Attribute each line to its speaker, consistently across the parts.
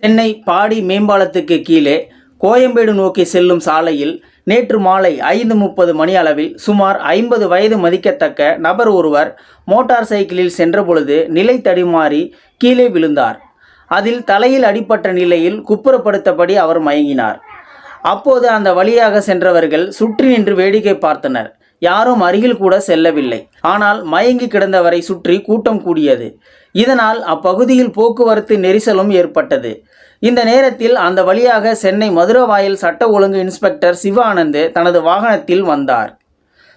Speaker 1: சென்னை பாடி மேம்பாலத்துக்கு கீழே கோயம்பேடு நோக்கி செல்லும் சாலையில் நேற்று மாலை 5:30 மணி அளவில் சுமார் 50 வயது மதிக்கத்தக்க நபர் ஒருவர் மோட்டார் சைக்கிளில் சென்றபொழுது நிலை தடுமாறி கீழே விழுந்தார். அதில் தலையில் அடிபட்ட நிலையில் குப்புறப்படுத்தபடி அவர் மயங்கினார். அப்போது அந்த வழியாக சென்றவர்கள் சுற்றி நின்று வேடிக்கை பார்த்தனர். யாரும் அருகில் கூட செல்லவில்லை. ஆனால் மயங்கி கிடந்தவரை சுற்றி கூட்டம் கூடியது. இதனால் அப்பகுதியில் போக்குவரத்து நெரிசலும் ஏற்பட்டது. இந்த நேரத்தில் அந்த வழியாக சென்னை மதுரவாயல் சட்ட ஒழுங்கு இன்ஸ்பெக்டர் சிவானந்த் தனது வாகனத்தில் வந்தார்.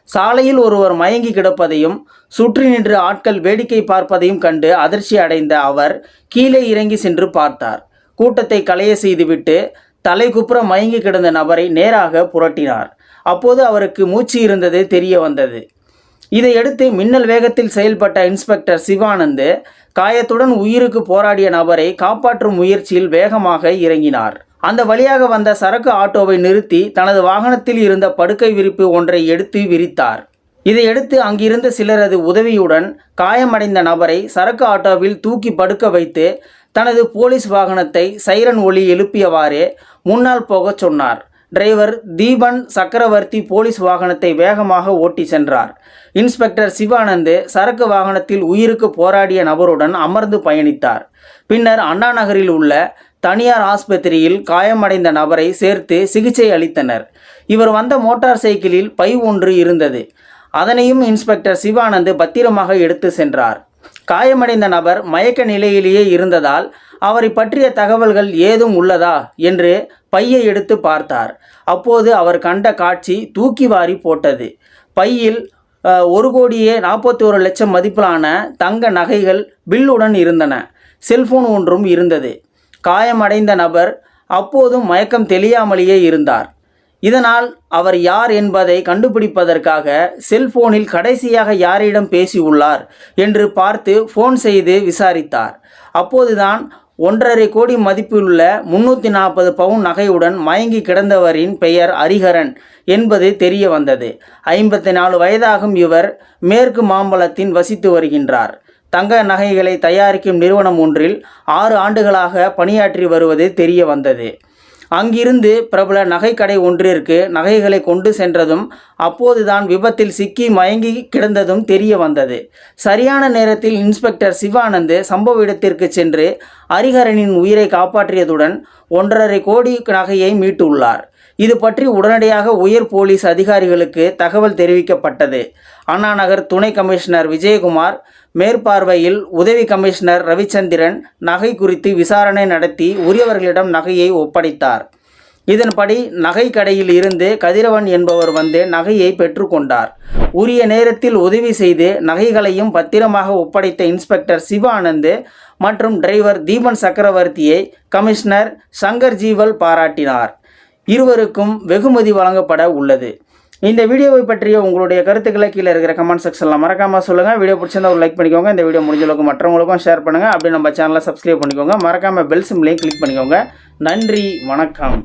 Speaker 1: சாலையில் ஒருவர் மயங்கி கிடப்பதையும் சுற்றி நின்று ஆட்கள் வேடிக்கை பார்ப்பதையும் கண்டு அதிர்ச்சி அடைந்த அவர் கீழே இறங்கி சென்று பார்த்தார். கூட்டத்தை கலைய செய்துவிட்டு தலைகுப்புற மயங்கி கிடந்த நபரை நேராக புரட்டினார். அப்போது அவருக்கு மூச்சு இருந்தது தெரிய வந்தது. இதையடுத்து மின்னல் வேகத்தில் செயல்பட்ட இன்ஸ்பெக்டர் சிவானந்த் காயத்துடன் உயிருக்கு போராடிய நபரை காப்பாற்றும் முயற்சியில் வேகமாக இறங்கினார். அந்த வழியாக வந்த சரக்கு ஆட்டோவை நிறுத்தி தனது வாகனத்தில் இருந்த படுக்கை விரிப்பு ஒன்றை எடுத்து விரித்தார். இதையடுத்து அங்கிருந்த சிலரது உதவியுடன் காயமடைந்த நபரை சரக்கு ஆட்டோவில் தூக்கி படுக்க வைத்து தனது போலீஸ் வாகனத்தை சைரன் ஒலி எழுப்பியவாறே முன்னால் போகச் சொன்னார். டிரைவர் தீபன் சக்கரவர்த்தி போலீஸ் வாகனத்தை வேகமாக ஓட்டி சென்றார். இன்ஸ்பெக்டர் சிவானந்த் சரக்கு வாகனத்தில் உயிருக்கு போராடிய நபருடன் அமர்ந்து பயணித்தார். பின்னர் அண்ணா நகரில் உள்ள தனியார் ஆஸ்பத்திரியில் காயமடைந்த நபரை சேர்த்து சிகிச்சை அளித்தனர். இவர் வந்த மோட்டார் சைக்கிளில் பை ஒன்று இருந்தது. அதனையும் இன்ஸ்பெக்டர் சிவானந்த் பத்திரமாக எடுத்து சென்றார். காயமடைந்த நபர் மயக்க நிலையிலேயே இருந்ததால் அவரை பற்றிய தகவல்கள் ஏதும் உள்ளதா என்று பையை எடுத்து பார்த்தார். அப்போது அவர் கண்ட காட்சி தூக்கி வாரி போட்டது. பையில் 1,41,00,000 மதிப்பிலான தங்க நகைகள் பில்லுடன் இருந்தன. செல்போன் ஒன்றும் இருந்தது. காயமடைந்த நபர் அப்போதும் மயக்கம் தெளியாமலேயே இருந்தார். இதனால் அவர் யார் என்பதை கண்டுபிடிப்பதற்காக செல்போனில் கடைசியாக யாரிடம் பேசியுள்ளார் என்று பார்த்து ஃபோன் செய்து விசாரித்தார். அப்போதுதான் 1.5 கோடி மதிப்புள்ள 340 பவுன் நகையுடன் மயங்கி கிடந்தவரின் பெயர் ஹரிஹரன் என்பது தெரிய வந்தது. 54 வயதாகும் இவர் மேற்கு மாம்பலத்தில் வசித்து வருகின்றார். தங்க நகைகளை தயாரிக்கும் நிறுவனம் ஒன்றில் 6 ஆண்டுகளாக பணியாற்றி வருவது தெரிய வந்தது. அங்கிருந்து பிரபல நகைக்கடை ஒன்றிற்கு நகைகளை கொண்டு சென்றதும் அப்போதுதான் விபத்தில் சிக்கி மயங்கி கிடந்ததும் தெரிய வந்தது. சரியான நேரத்தில் இன்ஸ்பெக்டர் சிவானந்த் சம்பவ இடத்திற்கு சென்று ஹரிஹரனின் உயிரை காப்பாற்றியதுடன் 1.5 கோடி நகையை மீட்டுள்ளார். இது பற்றி உடனடியாக உயர் போலீஸ் அதிகாரிகளுக்கு தகவல் தெரிவிக்கப்பட்டது. அண்ணா நகர் துணை கமிஷனர் விஜயகுமார் மேற்பார்வையில் உதவி கமிஷனர் ரவிச்சந்திரன் நகை குறித்து விசாரணை நடத்தி உரியவர்களிடம் நகையை ஒப்படைத்தார். இதன்படி நகை கடையில் இருந்து கதிரவன் என்பவர் வந்து நகையை பெற்றுக்கொண்டார். உரிய நேரத்தில் உதவி செய்து நகைகளையும் பத்திரமாக ஒப்படைத்த இன்ஸ்பெக்டர் சிவானந்த் மற்றும் டிரைவர் தீபன் சக்கரவர்த்தியை கமிஷனர் சங்கர் ஜீவல் பாராட்டினார். இருவருக்கும் வெகுமதி வழங்கப்பட உள்ளது. இந்த வீடியோவை பற்றிய உங்களுடைய கருத்துக்களை கீழே இருக்கிற கமெண்ட் செக்ஷனில் மறக்காமல் சொல்லுங்கள். வீடியோ பிடிச்சிருந்தா ஒரு லைக் பண்ணிக்கோங்க. இந்த வீடியோ முடிஞ்ச அளவுக்கு மற்றவங்களுக்கும் ஷேர் பண்ணுங்கள். அப்படி நம்ம சேனலை சப்ஸ்கிரைப் பண்ணிக்கோங்க. மறக்காமல் பெல் சிம்லையும் கிளிக் பண்ணிக்கோங்க. நன்றி, வணக்கம்.